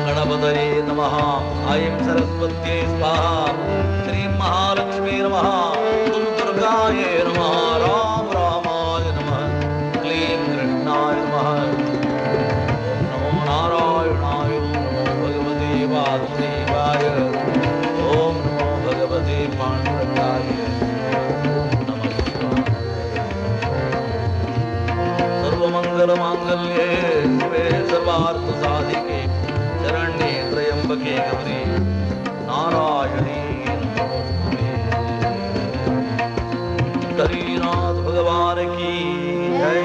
गणपतये नमः। ऐं सरस्वत्यै स्वाहा। श्रीं महालक्ष्मी नमः। तुं दुर्गायै नमः। राम रामाय नमः। क्लीं कृष्णाय नमः। ॐ नमो नारायणाय। नमो भगवते वासुदेवाय। ॐ नमो भगवते पाण्डुरंगाय। नमः शिवाय। सर्वमङ्गलमाङ्गल्ये शिवे सर्वार्थसाधिके शरण्ये त्र्यंबके गौरी नारायणी नमोस्तुते। करीनाथ भगवान की जय।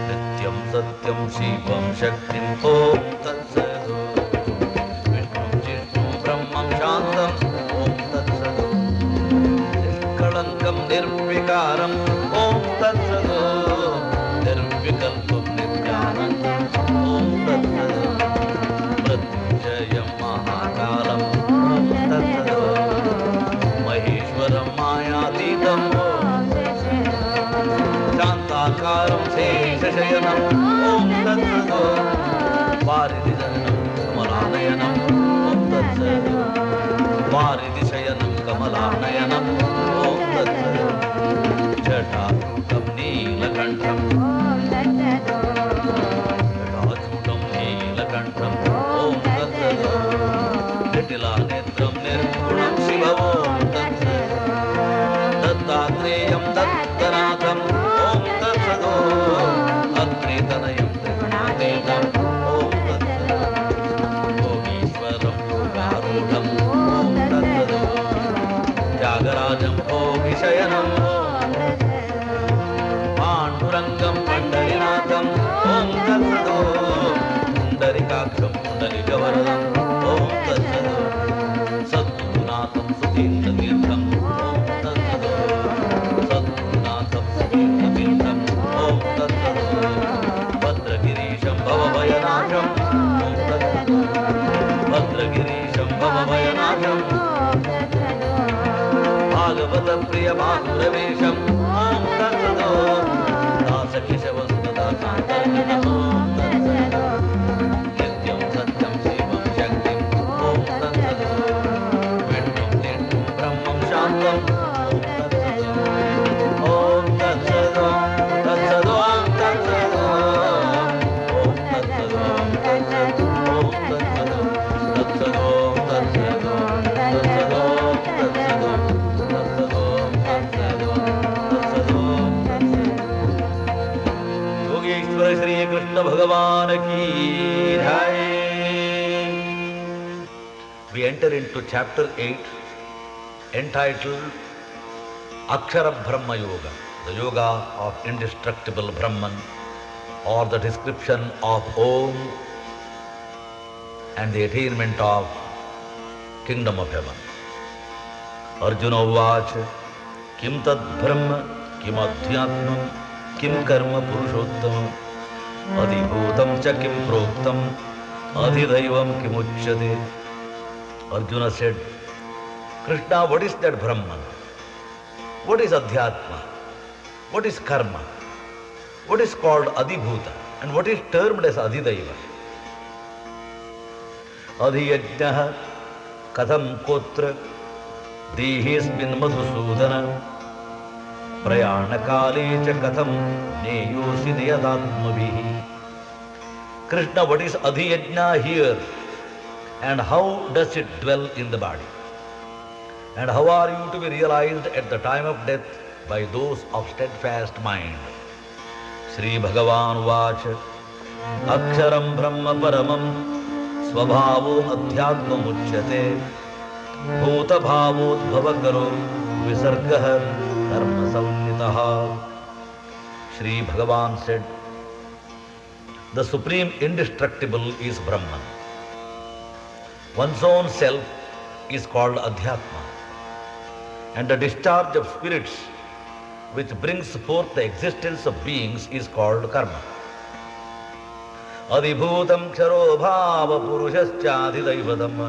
नित्यं सत्यं शिवं शक्तिं ॐ तत्सत्। विष्णुं जिष्णुं ब्रह्मं शान्तं ॐ तत्सत्। निष्कलङ्कं निर्विकारं ॐ तत्सत्। निर्विकल्पं निर्ज्ञानन्दं ॐ तत्सत्। मृत्युञ्जयं महाकालं ॐ तत्सत्। महेश्वरं मायातीतं शान्ताकारं शेषशयनं ॐ तत्सत्। वारिधिशयनं कमलानयनं ॐ तत्सत्। वारिधिशयनं कमलानयनं ॐ तत्सत्। जटाधूतं नीलकण्ठं जटाधूतं नीलकण्ठं ॐ तत्सत्। जटिलानेत्रं निर्गुणं शिवं ॐ तत्सत्। दत्तात्रेयं दत्तनाथं ॐ तत्सत्। अत्रेतनयं त्रिगुणातीतं ॐ तत्सत्। योगीश्वरं योगारूढं ॐ तत्सत्। त्यागराजं भोगिशयनं पाण्डुरङ्गं पण्डरीनाथं ॐ तत्सत्। पुण्डरीकाक्षं पुण्डरीकवरदं ॐ तत्सत्। सद्गुरुनाथं सुधीन्द्रतीर्थं ॐ तत्सत्। सद्गुरुनाथं सुधीन्द्रतीर्थं ॐ तत्सत्। भद्रगिरीशं भवभयनाशं ॐ तत्सत्। भद्रगिरीशं भवभयनाशं भागवतप्रिय माधुरवेशं ॐ तत्सत्। दासकेशवसुतदा कान्तर्गणं ॐ तत्सत्। नित्यं सत्यं शिवं शक्तिं ॐ तत्सत्। विष्णुं जिष्णुं ब्रह्मं शान्तं ॐ तत्सत्। ॐ तत्सत्। तत्सत् ॐ तत्सत्। ॐ तत्सत् ॐ तत्सत्। ॐ तत्सत्। तत्सत् ॐ तत्सत्। तत्सत् ॐ तत्सत्। योगेश्वर श्री कृष्ण भगवान की जय। We enter into chapter 8 entitled Akshara Brahma Yoga, the yoga of indestructible Brahman, or the description of Om and the attainment of kingdom of heaven. Arjuna uvacha kim tad brahma kim adhyatmam kim karma purushottamam adhibhutam cha kim proktam adhidaivam kim uchyate. Arjuna said, Krishna, what is that Brahman? What is Adhyatma? What is Karma? What is called Adhibhuta? And what is termed as Adhidaiva? Adhiyajnaha katham kotra dehesmin madhusudana prayanakale cha katham neyosi niyadatmavihi. Krishna, what is Adhiyajna here? And how does it dwell in the body? And how are you to be realized at the time of death by those of steadfast mind? Sri Bhagavan Vacha Aksharam Brahma Paramam Svabhavo Adhyatma Muchyate Bhuta Bhavot Bhavakaro Visargah Dharma Samnitaha. Sri Bhagavan said, the supreme indestructible is Brahman. One's own self is called Adhyatma, and the discharge of spirits which brings forth the existence of beings is called Karma. Adhibhutam ksharo bhava purushascha adhidaivatam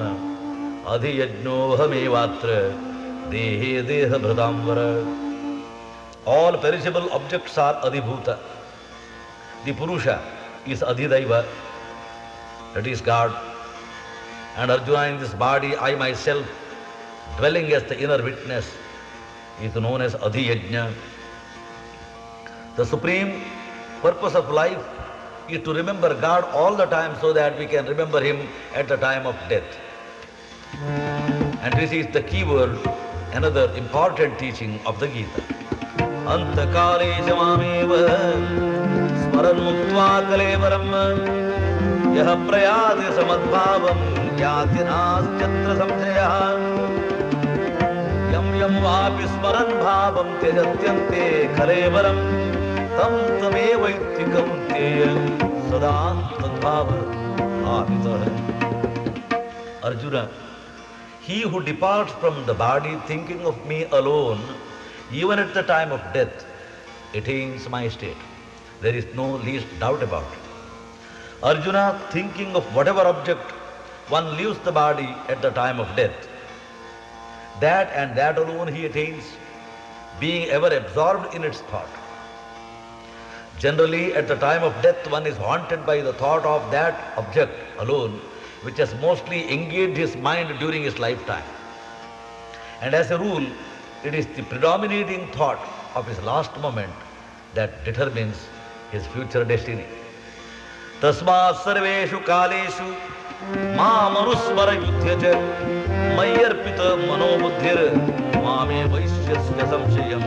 adhiyajnohamevatra dehe deha bhradamvara. All perishable objects are Adhibhuta, The Purusha is Adhidaiva, that is God. And Arjuna, in this body, I myself, dwelling as the inner witness, is known as Adhiyajna. The supreme purpose of life is to remember God all the time so that we can remember Him at the time of death. And this is the key word, another important teaching of the Gita. Antakale jamameva smaran muktva kalevaram yaha prayadi samadbhavam yati nastyatra samshayah yam yam vapi smaran bhavam tyajatyante kalevaram tam tamevaitikam teya sadantadbhava avitah. Arjuna, he who departs from the body thinking of me alone, even at the time of death, attains my state. There is no least doubt about it. Arjuna, thinking of whatever object, one leaves the body at the time of death. That and that alone he attains, being ever absorbed in its thought. Generally, at the time of death, one is haunted by the thought of that object alone, which has mostly engaged his mind during his lifetime. And as a rule, it is the predominating thought of his last moment that determines his future destiny. Tasmat sarveshu kaleshu mamanusmara yudhyaja mayarpita manobuddhir mame vaishyasya samshayam.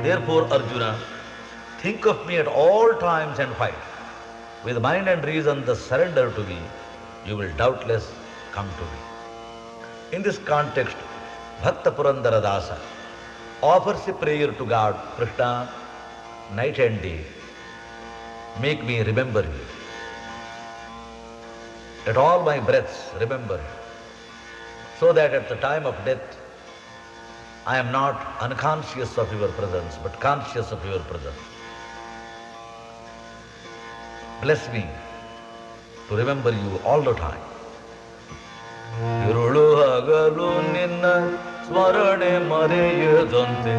Therefore, Arjuna, think of me at all times and fight. With mind and reason thus surrender to me, you will doubtless come to me. In this context, Bhakta Purandara Dasa offers a prayer to God, Krishna, night and day, make me remember you. At all my breaths, remember you, so that at the time of death, I am not unconscious of your presence, but conscious of your presence. Bless me to remember you all the time. Irulu hagalu ninna smarane mareyadante.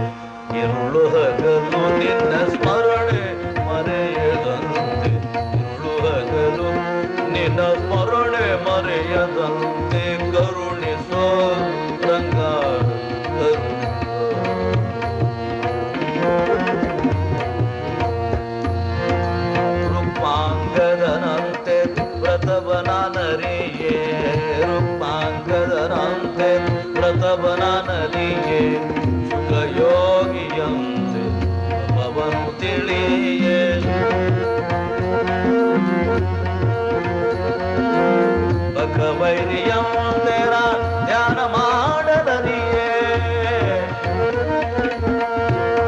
Irulu hagalu ninna smarane mareyadante. Irulu hagalu ninna smarane mareyadante. Karuniso ranga Rupangadanante vratavananariye Rupangadanante vratavananariye Sukayogiyante pavanutiliye Bhakavairiyam tera dhyana madadariye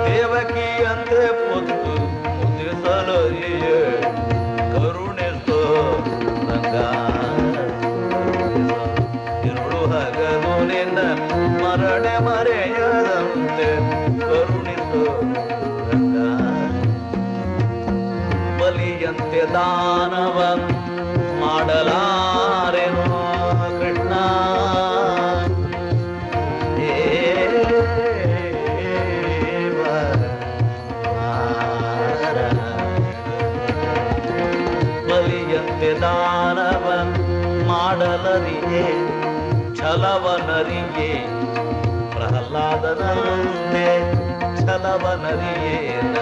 Devakiyante puttu mudhisalariye Karuniso ranga Irulu hagalu ninna marane mareyadante Karuniso ranga Baliyante danavam ಮಾಡಲಾರೆನು Krishna ಬಲಿಯಂತೆ ದಾನವ ಮಾಡಲರಿಯೇ ಛಲವನರಿಯೇ ಪ್ರಹ್ಲಾದನಂತೆ ಛಲವನರಿಯೇನ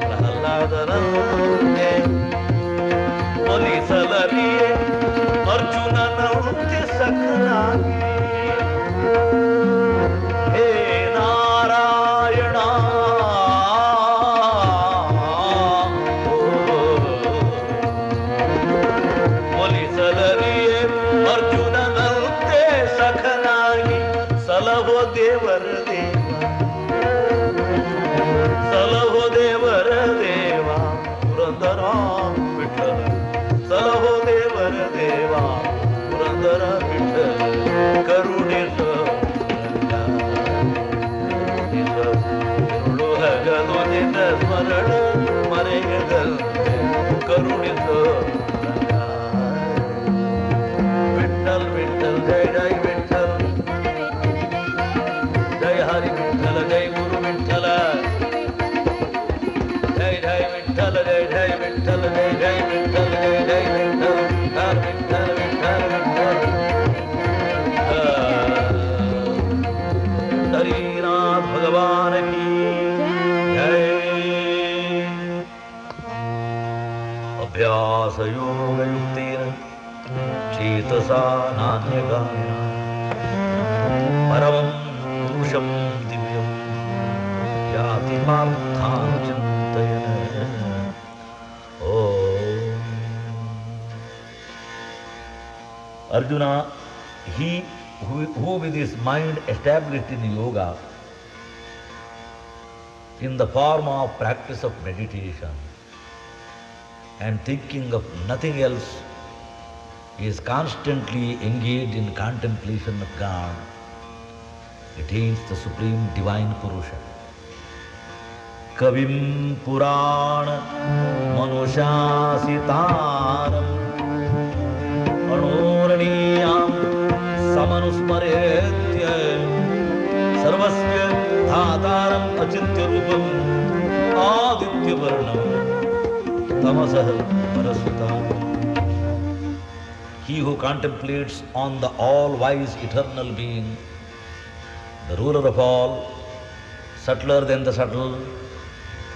ಪ್ರಹ್ಲಾದನಂತೆ ಒಲಿಸಲರಿಯೇ ಅರ್ಜುನನಂತೆ ಸಖನಾಗಿ ಹೇ ನಾರಾಯಣ ಒಲಿಸಲರಿಯೇ ಅರ್ಜುನನಂತೆ ಸಖನಾಗಿ ಸಲಹೋ ದೇವರ ದೇವ ಸಲಹೋ ದೇವರ ದೇವ ಪುರಂದರ ವಿಠಲ ಸಲಹೋ ದೇವರ ದೇವ ಪುರಂದರ ವಿಠಲ ಕರುಣಿಸ ಇರುಳು ಹಗಲು ನಿನ್ನ ಸ್ಮರಣ ಮರೆಯದಂತೆ ಕರುಣಿಸ ವಿಠಲ್ ವಿಠಲ್ ಜಯ ಜಯ ವಿಠಲ್ ಜಯ ಹರಿ ವಿಠಲ ಜಯ ಗುರು ವಿಠಲ ಜಯ ಜಯ Vittala Jai Vittal, Jai Jai Vittal, Jai Jai Vittal, Vittal, Vittal, Vittal, Vittal. Harinath Bhagavan ki Jai. Abhyasa Yoga Yuktina Chetasa Nanyagaya Paramam Purusham Divyam Yati Parthan Chintayana. Om. Arjuna, he who with his mind established in yoga in the form of practice of meditation and thinking of nothing else, is constantly engaged in contemplation of God, attains the supreme divine Purusha. Kavim Purana Manushasitaram Anoraniyam Samanusmaretya Sarvasya Dhataram Achintya Rupam Aditya Varnam Tamasah Parasutam. He who contemplates on the all-wise eternal being, the ruler of all, subtler than the subtle,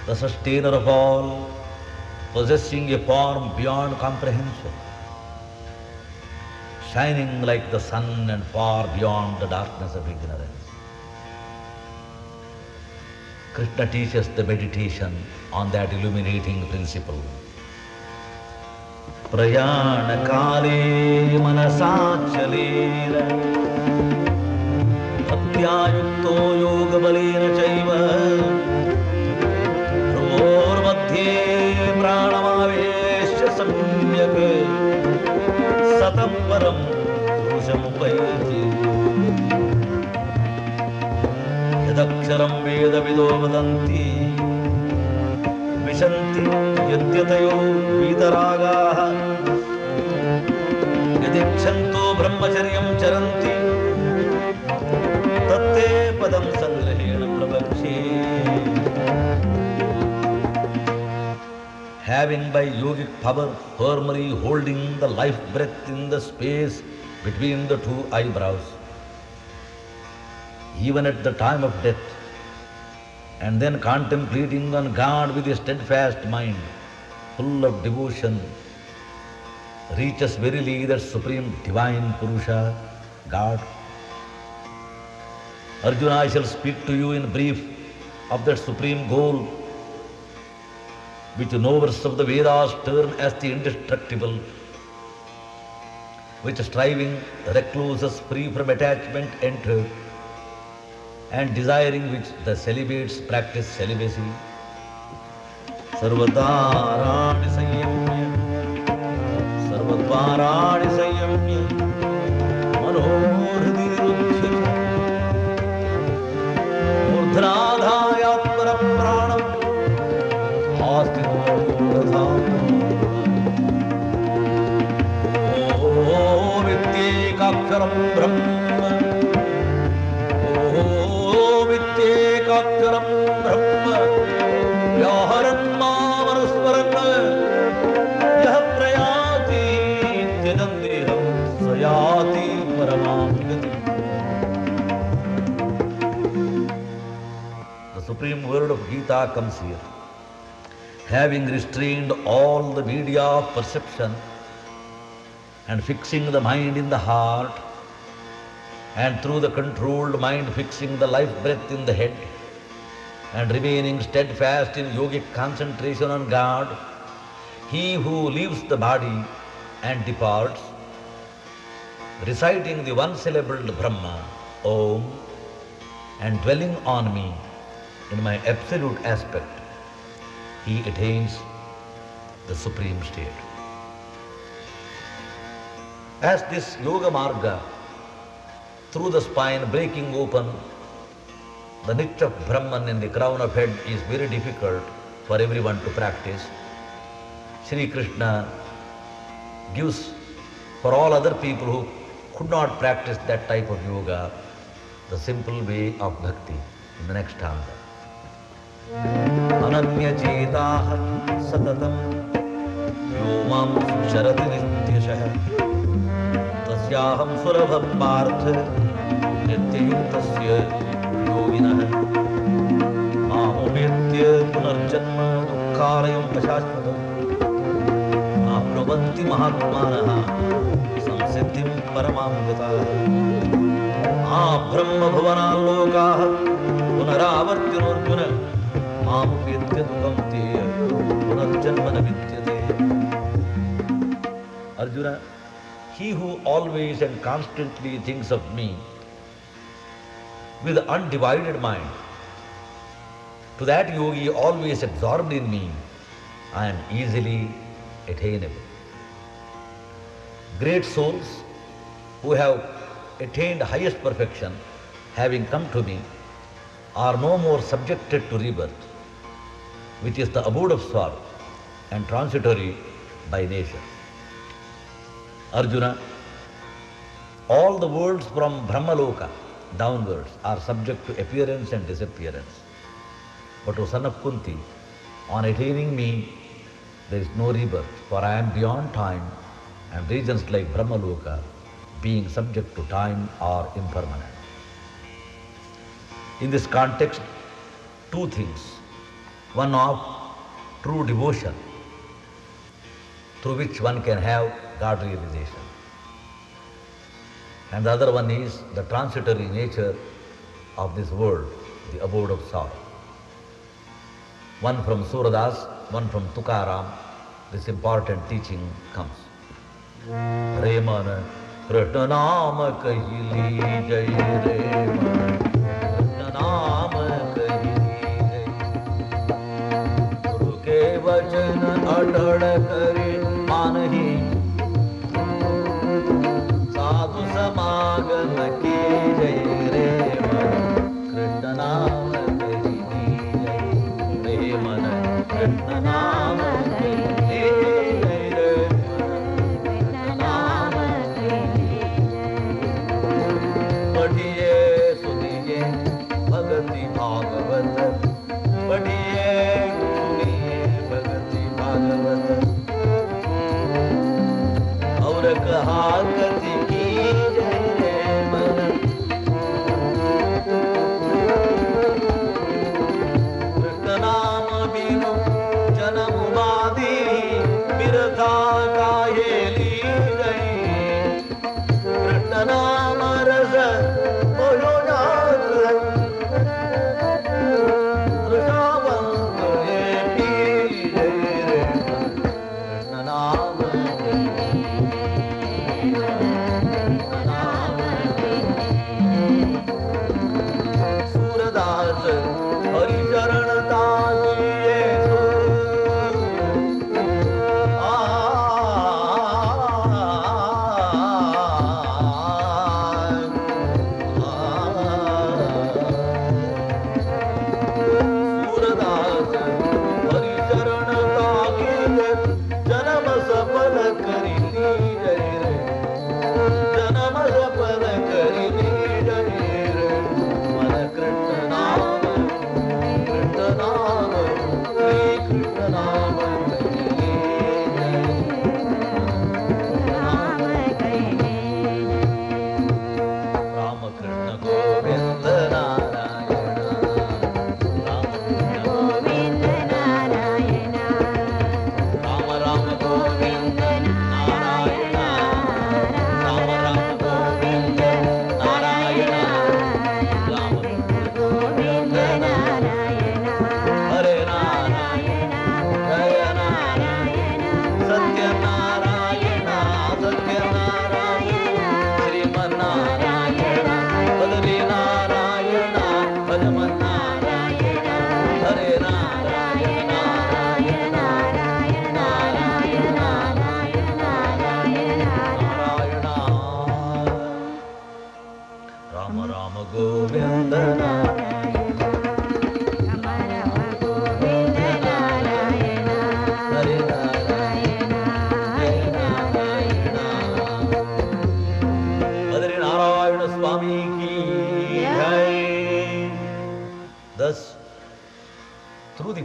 the sustainer of all, possessing a form beyond comprehension, shining like the sun and far beyond the darkness of ignorance. Krishna teaches the meditation on that illuminating principle. Prayana kale manasachalena Bhaktya-yukto yoga balena chaiva Rumor madhye pranamavesya samyak Satam param purusham upayati Yadaksharam veda vido vadanti Vishanti yadyatayo vitaragaha Yadikṣanto brahmacharyam charanti Tatte padam sangrahena prabhakshe. Having by yogic power firmly holding the life breath in the space between the two eyebrows, even at the time of death, and then contemplating on God with a steadfast mind, full of devotion, reaches verily that supreme divine Purusha, God. Arjuna, I shall speak to you in brief of that supreme goal, which knowers of the Vedas term as the indestructible, which striving recluses free from attachment enter, and desiring which the celibates practice celibacy. Sarvatarani sanyamya, sarvatvarani sanyamya, manohridi nirudhyate, urdhradhaya parapranam, astito gudham. Om ityekaksharam brahma, Om Brahma Vyaharan Mamanuswaran Yah Prayati Tyanandeham Sayati Paramam Gati. The supreme word of Gita comes here. Having restrained all the media of perception and fixing the mind in the heart, and through the controlled mind fixing the life breath in the head and remaining steadfast in yogic concentration on God, he who leaves the body and departs, reciting the one-syllabled Brahma, Om, and dwelling on me in my absolute aspect, he attains the supreme state. As this yoga marga through the spine breaking open the niche of Brahman in the crown of head is very difficult for everyone to practice, Sri Krishna gives for all other people who could not practice that type of yoga the simple way of bhakti in the next stanza. अनन्यचेताः सततं यो मां शरति नित्यशः तस्याहं सुलभः पार्थ नित्ययुक्तस्य योगिनः मामुपेत्य पुनर्जन्म दुःखालयं अशाश्वतम् आप्नुवन्ति महात्मानः संसिद्धिं परमां गताः ब्रह्मभुवनाल्लोकाः पुनरावर्तिनोऽर्जुन मामुपेत्य तु कौन्तेय पुनर्जन्म न विद्यते. Arjuna, he who always and constantly thinks of me with undivided mind, to that yogi always absorbed in me, I am easily attainable. Great souls who have attained highest perfection, having come to me, are no more subjected to rebirth, which is the abode of sorrow and transitory by nature. Arjuna, all the worlds from Brahmaloka downwards are subject to appearance and disappearance. But O son of Kunti, on attaining me, there is no rebirth, for I am beyond time, and regions like Brahmaloka, being subject to time, are impermanent. In this context, two things. One of true devotion, through which one can have God realization. And the other one is the transitory nature of this world, the abode of sorrow. One from Suradas, one from Tukaram, this important teaching comes. Remana Krishna Nama Kahili Jai Remana Krishna Nama Kahili Jai Guru Ke Vachan Adhad Kare Manahi Sadhu Samagana Ki Jai Remana Krishna Nama Kahili Jai Remana Krishna Nama Kahili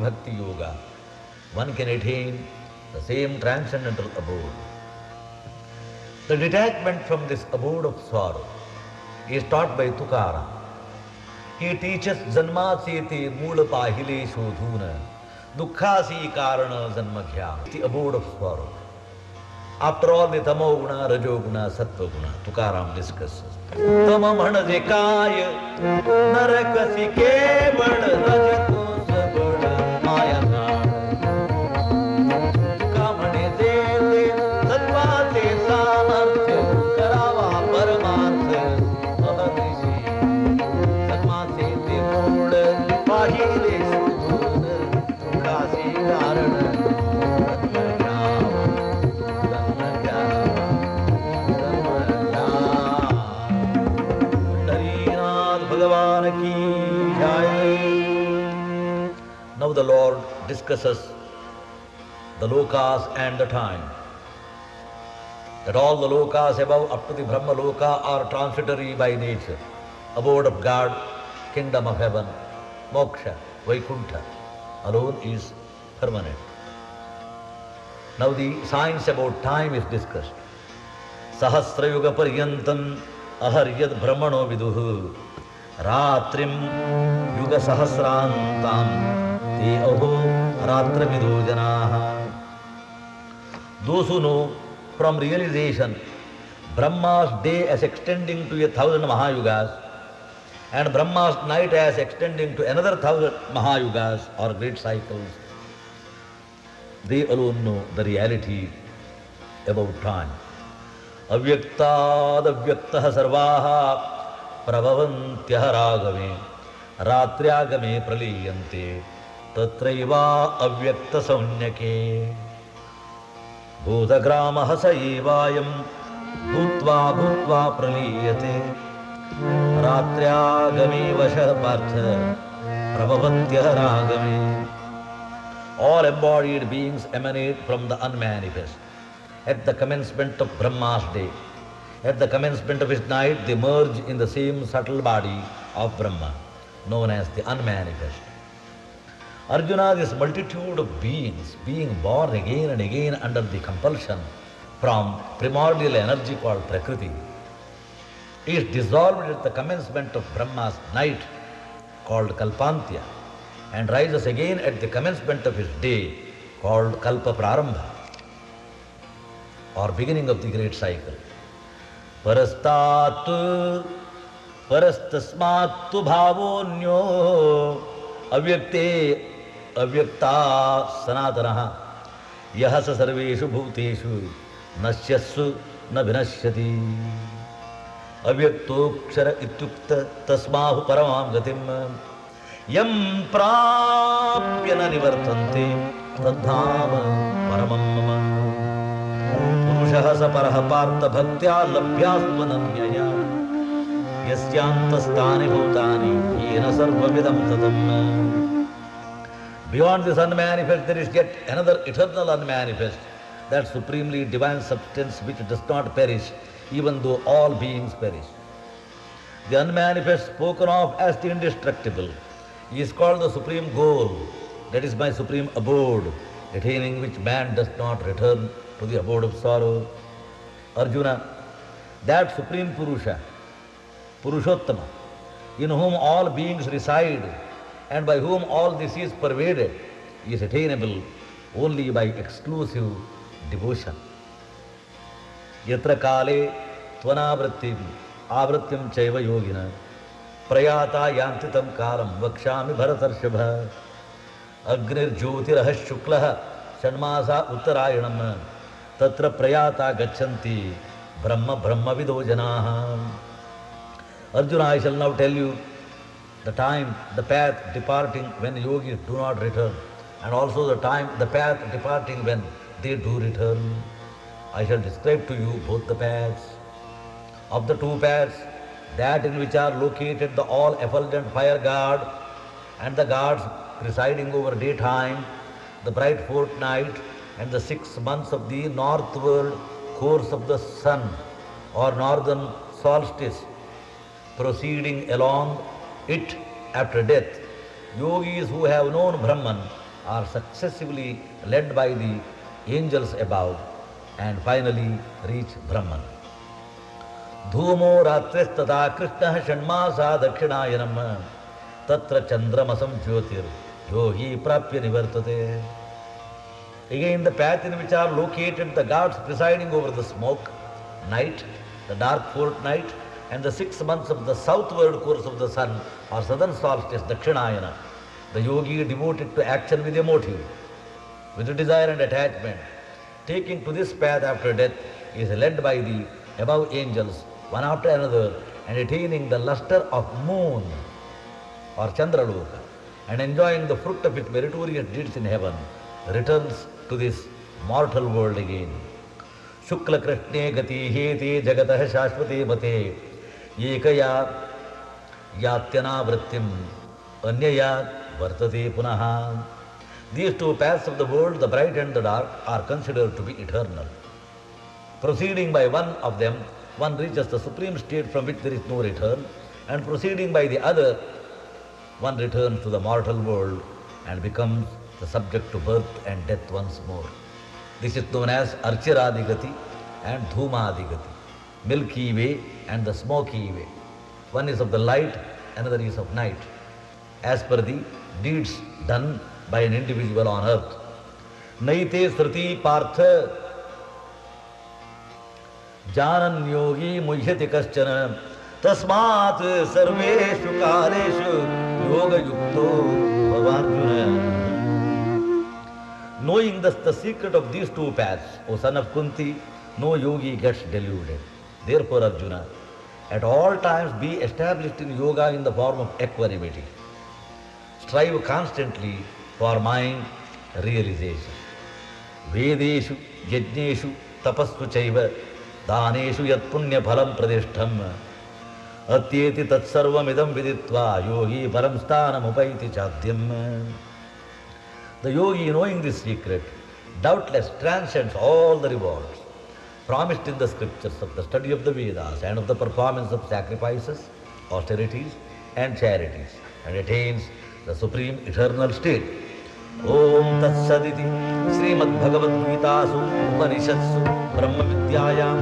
Bhakti Yoga, one can attain the same transcendental abode. The detachment from this abode of sorrow is taught by Tukaram. He teaches Janmasete Moola Pahile Shodhuna, Dukkhasi Karana Janmaghya, the abode of sorrow. After all, the Tamoguna, Rajoguna, Sattva-guna, Tukaram discusses. Tamamana Dekaya, Narakasi Kevala, Rajato Sabada, Mayana. Tukamane Dele, Satvate Samartya, Karava Paramartya, Maharishi. Satmasete Moola, Pahile Sudhuna, Dukkasi Karana. Now the Lord discusses the lokas and the time. That all the lokas above up to the Brahma loka are transitory by nature. Abode of God, kingdom of heaven, moksha, Vaikuntha alone is permanent. Now the science about time is discussed. Sahasra yuga paryantam aharyad brahmano viduhu ratrim yuga sahasrantam te aho ratra vidu janaha. Those who know from realization Brahma's day as extending to 1,000 Mahayugas and Brahma's night as extending to another 1,000 Mahayugas or great cycles, they alone know the reality about time. Avyaktad avyaktah sarvaha prabhavantyah ragave ratriagame praliyante tatraiva avyakta saunyake bhudagrama hasayevayam bhutva bhutva praliyate ratriagame vasha partha prabhavantyah ragave. All embodied beings emanate from the unmanifest. At the commencement of Brahma's day, at the commencement of his night, they merge in the same subtle body of Brahma, known as the unmanifest. Arjuna, this multitude of beings, being born again and again under the compulsion from primordial energy called Prakriti, is dissolved at the commencement of Brahma's night, called Kalpantya, and rises again at the commencement of his day, called Kalpa Prarambha, or beginning of the great cycle. Parastat parastasmatu bhavonyo avyakte avyakta sanatanaha yahasa sarveshu bhuteshu nasyassu na vinashyati avyaktoksara ityukta tasmahu paramam gatim yam prapya na nivartante tadhama paramam mama purushah saparah partha bhaktya labhyasvananyaya yasyantastani bhutani yena sarvavidam tatam. Beyond this unmanifest, there is yet another eternal unmanifest, that supremely divine substance which does not perish, even though all beings perish. The unmanifest, spoken of as the indestructible, is called the supreme goal, that is my supreme abode, attaining which man does not return to the abode of sorrow. Arjuna, that supreme Purusha, Purushottama, in whom all beings reside and by whom all this is pervaded, is attainable only by exclusive devotion. Yatra kale tvanavrittim avrittim chaiva yogina prayata yantitam karam vakshami bharatarshabha agnir jyotirah shuklah shanmasa uttarayanam tatra prayata gachanti brahma brahma vido janaha. Arjuna, I shall now tell you the time, the path departing when yogis do not return, and also the time, the path departing when they do return. I shall describe to you both the paths. Of the two paths, that in which are located the all-effulgent fire god and the gods presiding over daytime, the bright fortnight and the 6 months of the northward course of the sun or northern solstice, proceeding along it after death. Yogis who have known Brahman are successively led by the angels above and finally reach Brahman. Dhumo ratristata Krishna Shanmasa Dakshinayanam Tatra Chandramasam Jyotir Yogi Prapya Nivartate. Again, the path in which are located the gods presiding over the smoke, night, the dark fortnight, and the 6 months of the southward course of the sun or southern solstice, Dakshinayana. The yogi devoted to action with a motive, with desire and attachment, taking to this path after death, is led by the above angels, one after another, and attaining the luster of moon or Chandraloka, and enjoying the fruit of its meritorious deeds in heaven, returns to this mortal world again. Shukla Krishne Gati Hete Jagatah Shashvate Mate Ekaya Yatyana Vrittim Anyaya Vartate Punaha. These two paths of the world, the bright and the dark, are considered to be eternal. Proceeding by one of them, one reaches the supreme state from which there is no return, and proceeding by the other, one returns to the mortal world and becomes the subject to birth and death once more. This is known as Archiradigati and Dhumadigati, Milky Way and the Smoky Way. One is of the light, another is of night, as per the deeds done by an individual on earth. Naite Sruti Partha Janan Yogi Mujyati Kaschana Tasmat Sarveshu Kaleshu Yoga Yukto Bhavarjuna. Knowing thus the secret of these two paths, O son of Kunti, no yogi gets deluded. Therefore, Arjuna, at all times be established in yoga in the form of equanimity. Strive constantly for mind realization. Vedeshu, Yajneshu, Tapassu Chaiva, Daneshu Yat Punya Phalam Pradishtham, Atyeti Tatsarvamidam Viditva, Yogi Paramsthanam Upaiti Chadyam. The yogi, knowing this secret, doubtless transcends all the rewards promised in the scriptures of the study of the Vedas and of the performance of sacrifices, austerities, and charities, and attains the supreme eternal state. Om Tat Saditi Srimad Bhagavad Gita Su Upanishadsu Brahma Vidyayam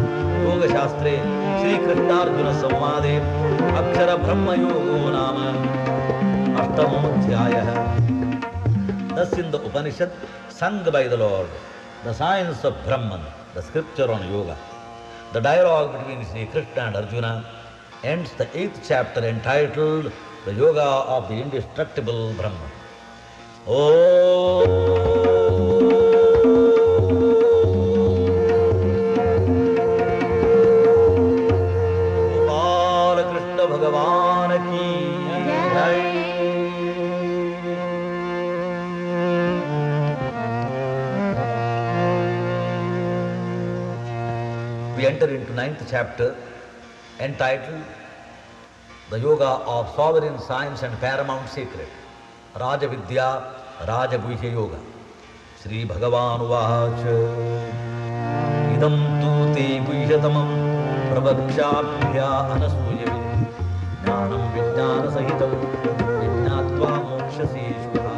Yoga Shastre Sri Krishna Arjuna Samvade Akshara Brahma Yogo Nama Ashtamo Dhyayah. Thus in the Upanishad, sung by the Lord, the science of Brahman, the scripture on yoga, the dialogue between Sri Krishna and Arjuna, ends the 8th chapter entitled The Yoga of the Indestructible Brahman. Oh. We enter into 9th chapter entitled The Yoga of Sovereign Science and Paramount Secret, Raja Vidya, Raja Guhya Yoga. Sri Bhagavan Uvacha Idam tu te guhyatamam prabhakshabhya anasuyavit jnanam vijnana sahitam vijnatva mokshasi shubha.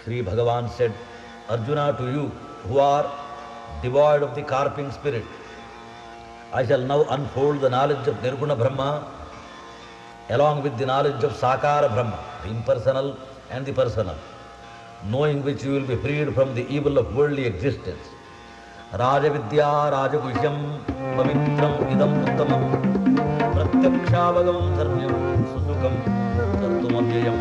Sri Bhagavan said, Arjuna, to you who are devoid of the carping spirit, I shall now unfold the knowledge of Nirguna Brahma along with the knowledge of Sakara Brahma, the impersonal and the personal, knowing which you will be freed from the evil of worldly existence. Raja Vidya, Raja Guhyam, Pavitram Idam Uttamam, Pratyakshavagam Dharmyam, Susukam, Tattumavyayam.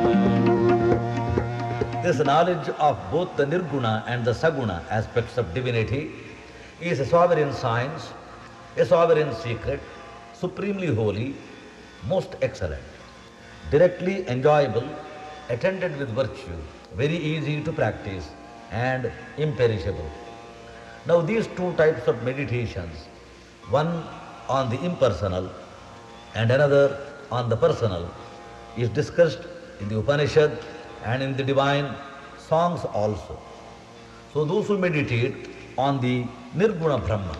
This knowledge of both the Nirguna and the Saguna aspects of divinity is a sovereign science, a sovereign secret, supremely holy, most excellent, directly enjoyable, attended with virtue, very easy to practice, and imperishable. Now these two types of meditations, one on the impersonal and another on the personal, is discussed in the Upanishad and in the divine songs also. So those who meditate on the Nirguna Brahma,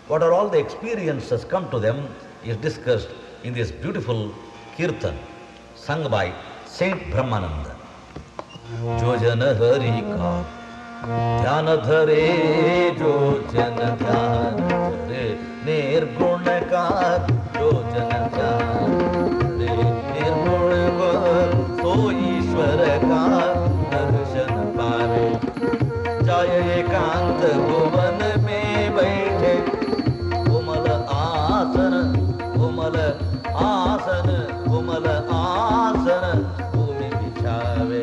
what are all the experiences come to them, is discussed in this beautiful kirtan sung by Saint Brahmananda. जो जन हरि का ध्यान धरे, जो जन ध्यान धरे निर्गुण का, जो जन ध्यान धरे निर्गुण को, सो ईश्वर का दर्शन पावे। जाय एकांत भुवन में बैठे, कोमल आसन, कोमल आसन, कोमल आसन भूमि बिछावे।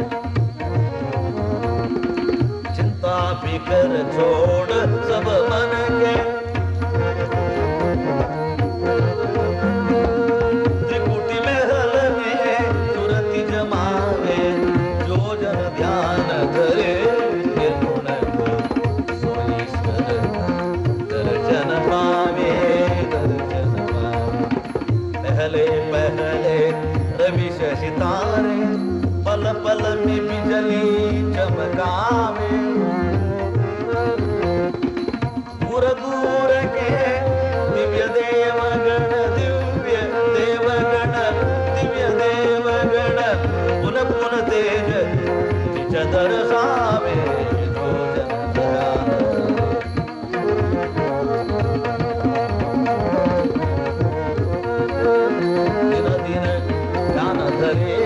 चिंता फिकर छोड़ सब मन के, त्रिकुटी महल में तुरंत जमावे। जो जन ध्यान धरे निर्गुण को, सो ईश्वर दर्शन पावे, दर्शन पावे। पहले पहले रवि सितारे, पल पल में बिजली चमकावे। दूर दूर के दिव्य देवगण, दिव्य देवगण, दिव्य देवगण पुन पुन तेज निज दर्शावे। जो जन ध्यान दिन दिन ध्यान धरे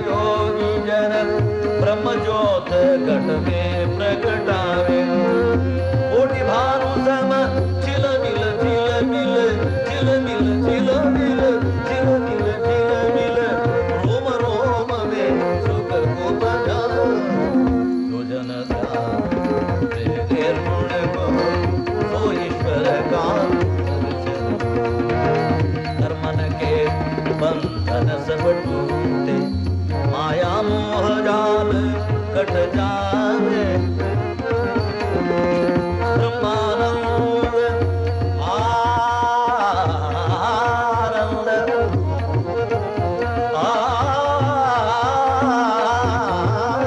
योगी जन, ब्रह्म ज्योत घट में प्रगटावे। कोटि भानु सम चिल मिल, चिल मिल, चिल मिल, चिल मिल, चिल मिल, चिल मिल, रोम रोम में सुख को बजा। जो जन ध्यान निर्गुण को, सो ईश्वर का दर्शन। कर्मन के बंधन सब टूटे, माया मोह जाल कट जावे। ब्रह्मानंद आनंद,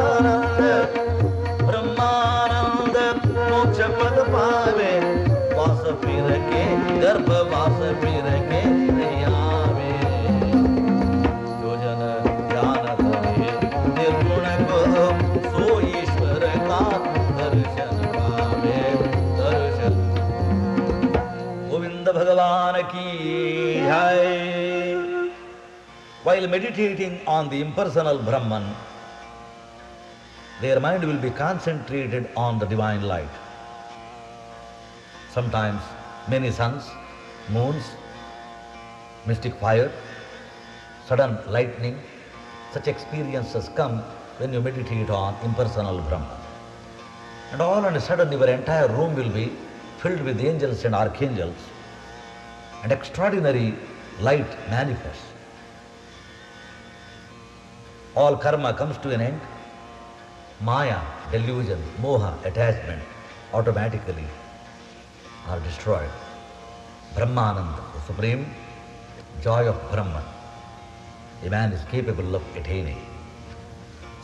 आनंद ब्रह्मानंद मोक्ष पद पावे। वास फिर के गर्भवास फिर के नहीं आवे। जो जन ध्यान धरे निर्गुण को, सो ईश्वर का दर्शन पावे, दर्शन। गोविंद भगवान की जय। While meditating on the impersonal Brahman, their mind will be concentrated on the divine light. Sometimes many suns, moons, mystic fire, sudden lightning, such experiences come when you meditate on impersonal Brahman. And all on a sudden your entire room will be filled with angels and archangels, and extraordinary light manifests. All karma comes to an end. Maya, delusion, moha, attachment automatically are destroyed. Brahmananda, the supreme joy of Brahman, a man is capable of attaining.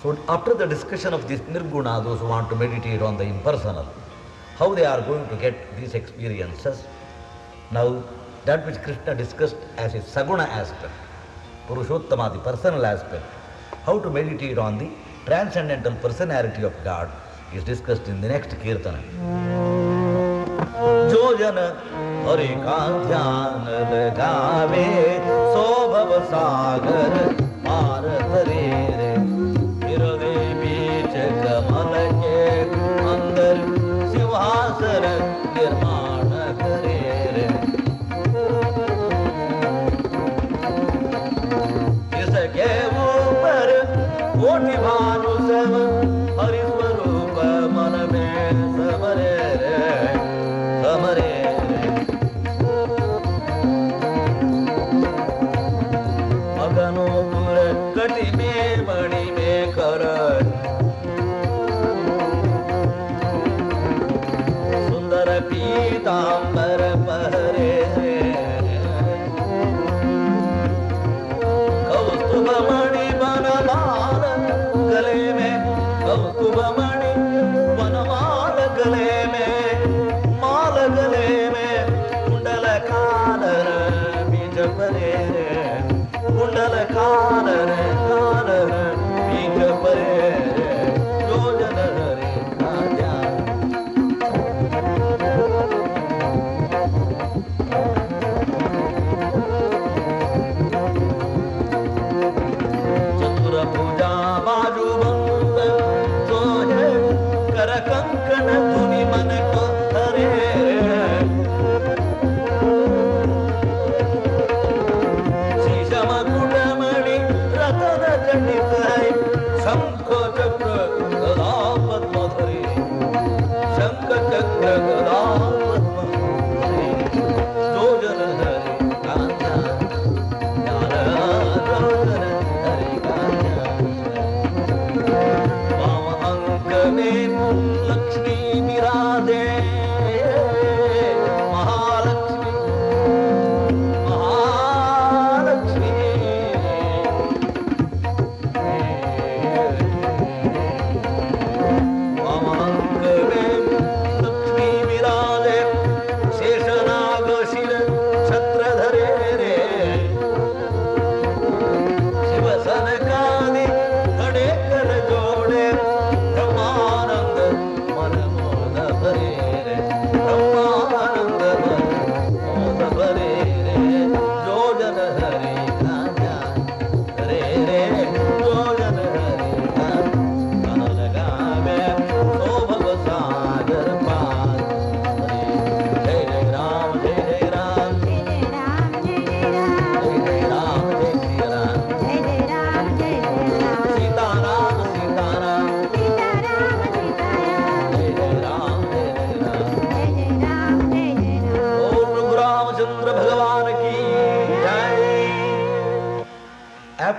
So after the discussion of this nirguna, those who want to meditate on the impersonal, how they are going to get these experiences. Now that which Krishna discussed as a saguna aspect, Purushottama, the personal aspect, how to meditate on the transcendental personality of God is discussed in the next Kirtana. जो जन हरि का ध्यान लगावे, सो भव सागर पार तरे रे। हृदय बीच कमल के अंदर सिंहासन निर्माण करे रे। इसके ऊपर कोटि भानु सब हरि स्वरूप मन में समरे रे, समरे रे। अगनोपुर कटि में मणि में कर, सुंदर पीतांबर पहरे रे। कौस्तुभ मणि बनमाल गले में, कौस्तुभ मणि बनमाल गले में, माल गले में कुंडल कानर बीज परे रे। कुंडल कानर कानर बीज परे रे।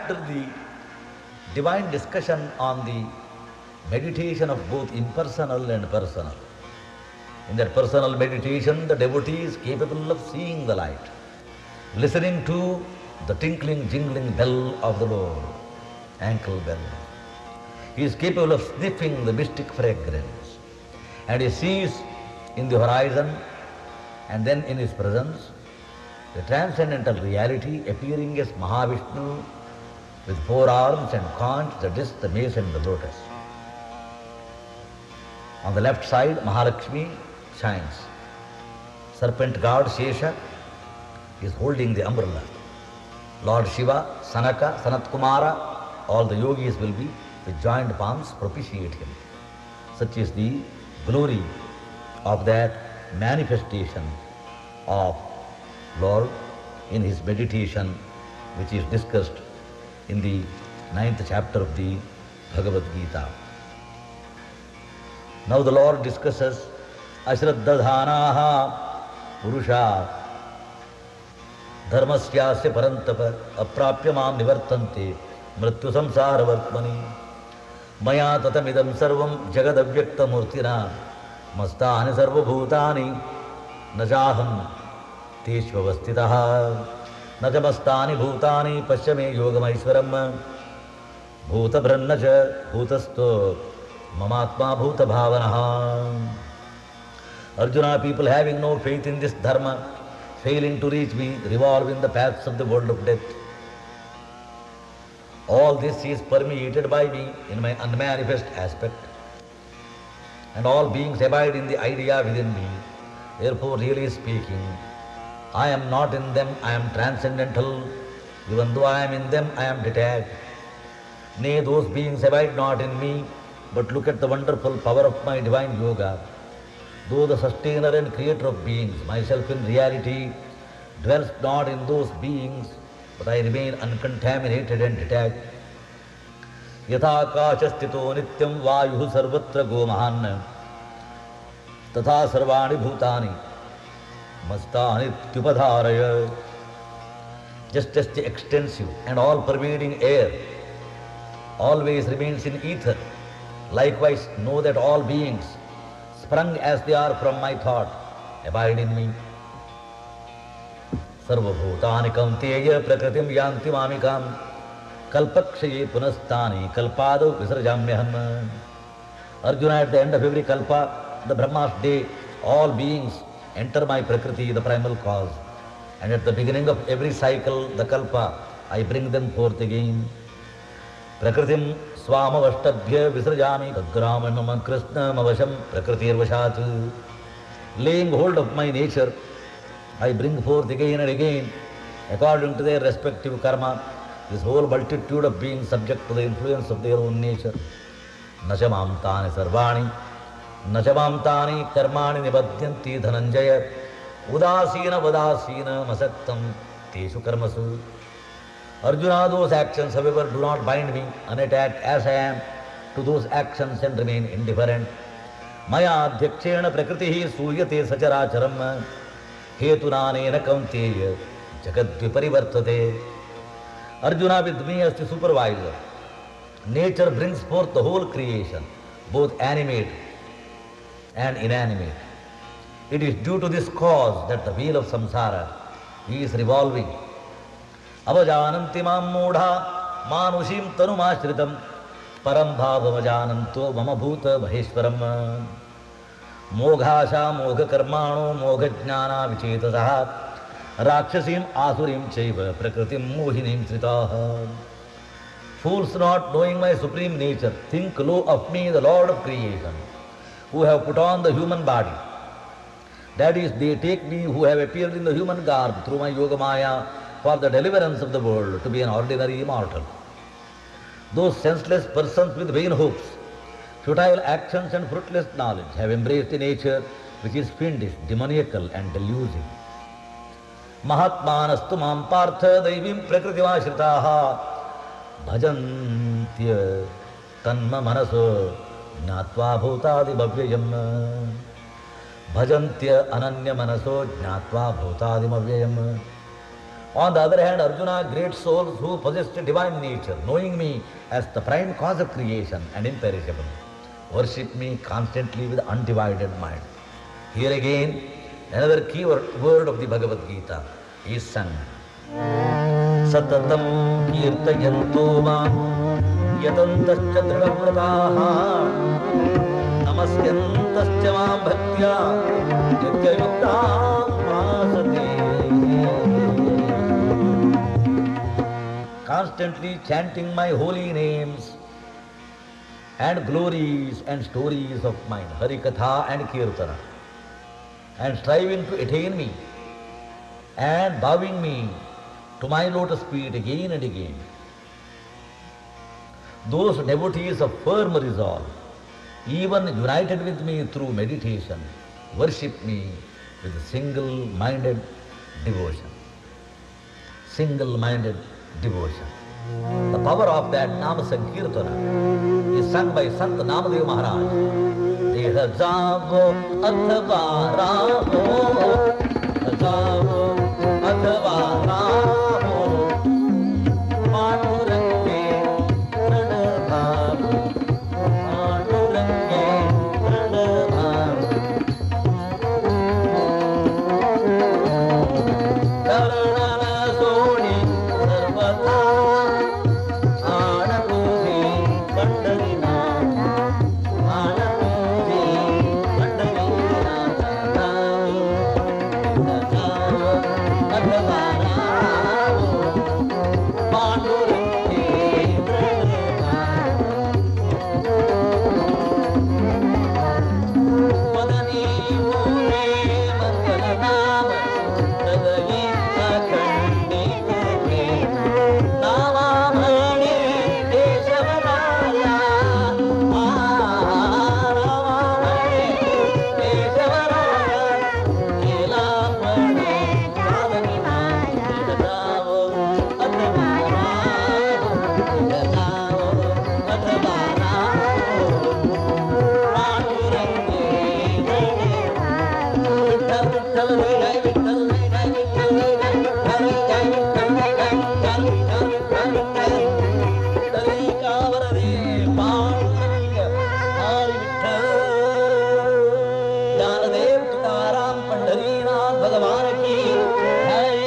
after the divine discussion on the meditation of both impersonal and personal. In that personal meditation, the devotee is capable of seeing the light, listening to the tinkling, jingling bell of the Lord, ankle bell. He is capable of sniffing the mystic fragrance, and he sees in the horizon and then in his presence the transcendental reality appearing as Mahavishnu with four arms and conch, the disk, the mace and the lotus. On the left side, Mahalakshmi shines. Serpent god Shesha is holding the umbrella. Lord Shiva, Sanaka, Sanat Kumara, all the yogis will be with joined palms propitiate him. Such is the glory of that manifestation of Lord in his meditation, which is discussed in the 9th chapter of the Bhagavad Gita. Now the Lord discusses Ashraddhadhanaha Purusha Dharmasyasya Parantapa Aprapya Mam Nivartante Mrityu Samsara Vartmani Maya Tatamidam Sarvam Jagadavyakta Murtina Mastani Sarva Bhutani Najaham Teshvavastitaha Najamastani Bhutani Pasyame Yogamaiswaram Bhuta Brahnaja Bhutasto Mamatma Bhuta Bhavanaha. Arjuna, people having no faith in this dharma, failing to reach me, revolve in the paths of the world of death. All this is permeated by me in my unmanifest aspect, and all beings abide in the idea within me. Therefore, really speaking, I am not in them, I am transcendental. Even though I am in them, I am detached. Nay, those beings abide not in me, but look at the wonderful power of my divine yoga. Though the sustainer and creator of beings, myself in reality, dwells not in those beings, but I remain uncontaminated and detached. Yatha akashastito nityam vayuhu sarvatra gomahan tatha sarvani bhutani mastani tyupadharaya. Just as the extensive and all-pervading air always remains in ether, likewise know that all beings, sprung as they are from my thought, abide in me. Sarva bhutani kaunteya prakritim yanti mamikam kalpakshaye punastani kalpado visrajamyaham. Arjuna, at the end of every kalpa, the Brahma's day, all beings enter my prakriti, the primal cause. And at the beginning of every cycle, the kalpa, I bring them forth again. Prakritim swamavashtabhya visrajami tadgramam krishna mavasham prakritirvashat. Laying hold of my nature, I bring forth again and again, according to their respective karma, this whole multitude of beings subject to the influence of their own nature. Nachamam tani sarvani, nachamam tani karmani nibadhyanti dhananjaya, udasina vadasina masaktam teshu karmasu. Arjuna, those actions, however, do not bind me, unattached as I am to those actions and remain indifferent. Maya adhyakshena prakritihi suyate sacharacharam hetunanena kaunteya jagadviparivartate. Arjuna, with me as the supervisor, nature brings forth the whole creation, both animate and inanimate. It is due to this cause that the wheel of samsara is revolving. Avajananti mam mudha manushim tanumashritam param bhavamajananto mama bhuta maheshwaram. Moghasha mogha karmano mogha jnana vichetasaha rakshasim asurim chaiva prakritim mohinim tritaha. Fools, not knowing my supreme nature, think low of me, the Lord of creation, who have put on the human body. That is, they take me who have appeared in the human garb through my yoga maya for the deliverance of the world to be an ordinary immortal. Those senseless persons with vain hopes, futile actions and fruitless knowledge have embraced a nature which is fiendish, demoniacal and delusive. Mahatmanastu mam partha daivim prakritivashritaha bhajantya tanma manaso jnatva bhutadi bhavyayam. Bhajantya ananya manaso jnatva bhutadi bhavyayam. On the other hand, Arjuna, great souls who possessed divine nature, knowing me as the prime cause of creation and imperishable, worship me constantly with undivided mind. Here again, another key word of the Bhagavad Gita is sung. Satatam kirtayanto mam yatantascha dridhavrataha namasyantascha mam bhaktya nityayuktam vasate. Constantly chanting my holy names and glories and stories of mine, Harikatha and Kirtana, and striving to attain me and bowing me to my lotus feet again and again. Those devotees of firm resolve, even united with me through meditation, worship me with single-minded devotion. Single-minded devotion. The power of that Nama Sankirtana is sung by Sant Namadev Maharaj. Deha javo athva ramo, javo athva ramo, Panurange pranabhavu, Panurange pranabhavu. Karunana soni sarvata Anapuji Pandarinatha, Anapuji Pandarinatha, Adhavarao, Pandurange pranabhavu, Madani Mure Mangalanama, Tadayita Kandita Prema, Namamani Keshavaraya, Namamani Keshavaraya, Nilamani Pavanimaya, Jatavo Adhavarao, Jatavo Adhavarao, Panurange pranabhavu. Vittal, Vittal, Jai Vittal, Jai Vittal, Jai Vittal, Jai Vittal, Jai Vittal, Jai Vittal, Jai Vittal Varade, Panduranga, Hari Vittal. Janadev Tukaram Pandarinath Bhagavan ki Jai.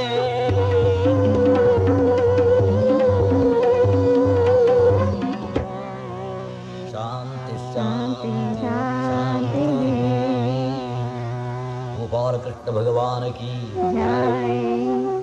Shanti, Shanti, Shanti. Gopal Krishna Bhagavan ki Jai.